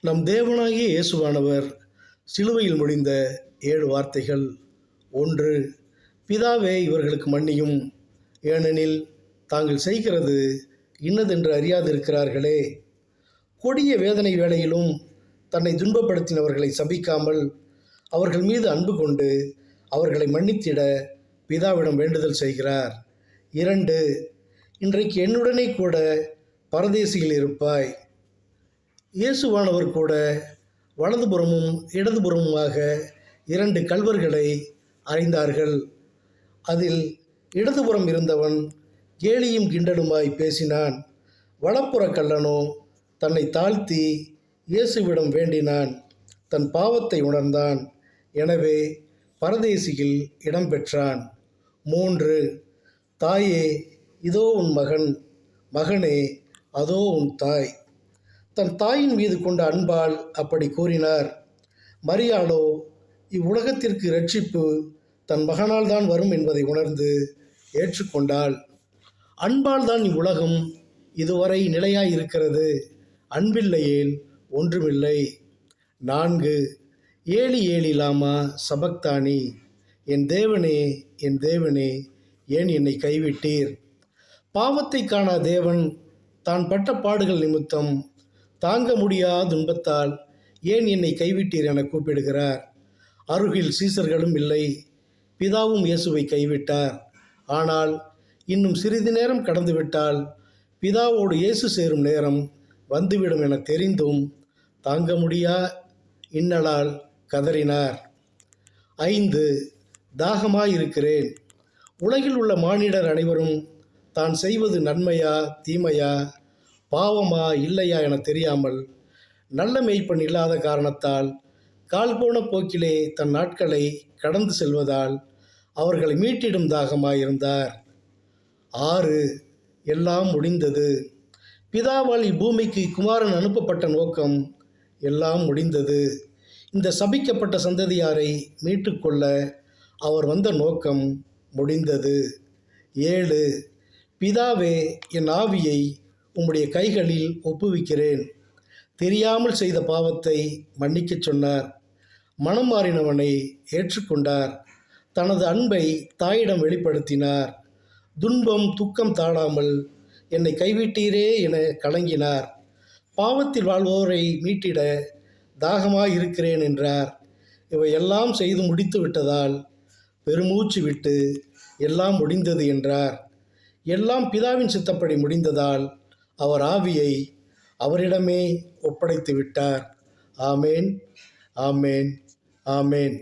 நம் தேவனாகிய இயேசுவானவர் சிலுவையில் முடிந்த 7 வார்த்தைகள். 1. பிதாவே, இவர்களுக்கு மன்னியும், ஏனெனில் தாங்கள் செய்கிறது இன்னதென்று அறியாதிருக்கிறார்களே. கொடிய வேதனை வேளையிலும் தன்னை துன்பப்படுத்தினவர்களை சபிக்காமல் அவர்கள் மீது அன்பு கொண்டு அவர்களை மன்னித்திட பிதாவிடம் வேண்டுதல் செய்கிறார். 2. இன்றைக்கு என்னுடனே கூட பரதேசியில் இருப்பாய். இயேசுவானவர் கூட வலதுபுறமும் இடதுபுறமுமாக 2 கல்வர்களை அறைந்தார்கள். அதில் இடதுபுறம் இருந்தவன் கேலியும் கிண்டலுமாய் பேசினான். வலப்புற கள்ளனோ தன்னை தாழ்த்தி இயேசுவிடம் வேண்டினான். தன் பாவத்தை உணர்ந்தான். எனவே பரதேசியில் இடம் பெற்றான். 3. தாயே, இதோ உன் மகன். மகனே, அதோ உன் தாய். தன் தாயின் மீது கொண்ட அன்பால் அப்படி கூறினார். மரியாளோ இவ்வுலகத்திற்கு இரட்சிப்பு தன் மகனால் தான் வரும் என்பதை உணர்ந்து ஏற்றுக்கொண்டாள். அன்பால் தான் இவ்வுலகம் இதுவரை நிலையாயிருக்கிறது. அன்பில்லையேல் ஒன்றுமில்லை. 4. ஏலி ஏலி லாமா சபக்தானி. என் தேவனே, என் தேவனே, ஏன் என்னை கைவிட்டீர்? பாவத்தை காணா தேவன் தான் பட்ட பாடுகள் நிமித்தம் தாங்க முடியாத துன்பத்தால் ஏன் என்னை கைவிட்டீர் என கூப்பிடுகிறார். அருகில் சீசர்களும் இல்லை. பிதாவும் இயேசுவை கைவிட்டார். ஆனால் இன்னும் சிறிது நேரம் கடந்துவிட்டால் பிதாவோடு இயேசு சேரும் நேரம் வந்துவிடும் என தெரிந்தும் தாங்க முடியா இன்னலால் கதறினார். 5. தாகமாயிருக்கிறேன். உலகில் உள்ள மானிடர் அனைவரும் தான் செய்வது நன்மையா தீமையா, பாவமா இல்லையா என தெரியாமல் நல்ல மேய்ப்பன் இல்லாத காரணத்தால் கால் போன போக்கிலே தன் நாட்களை கடந்து செல்வதால் அவர்களை மீட்டிடும் தாகமாயிருந்தார். 6. எல்லாம் முடிந்தது. பிதாவால் இப்பூமிக்கு குமாரன் அனுப்பப்பட்ட நோக்கம் எல்லாம் முடிந்தது. இந்த சபிக்கப்பட்ட சந்ததியாரை மீட்டுக்கொள்ள அவர் வந்த நோக்கம் முடிந்தது. 7. பிதாவே, என் ஆவியை உம்முடைய கைகளில் ஒப்புவிக்கிறேன். தெரியாமல் செய்த பாவத்தை மன்னிக்கச் சொன்னார். மனம் மாறினவனை ஏற்றுக்கொண்டார். தனது அன்பை தாயிடம் வெளிப்படுத்தினார். துன்பம் துக்கம் தாழாமல் என்னை கைவிட்டீரே என கலங்கினார். பாவத்தில் வாழ்வோரை மீட்டிட தாகமாயிருக்கிறேன் என்றார். இவையெல்லாம் செய்து முடித்து விட்டதால் பெருமூச்சு விட்டு எல்லாம் முடிந்தது என்றார். எல்லாம் பிதாவின் சித்தப்படி முடிந்ததால் அவர் ஆவியை அவரிடமே ஒப்படைத்து விட்டார். ஆமேன், ஆமேன், ஆமேன்.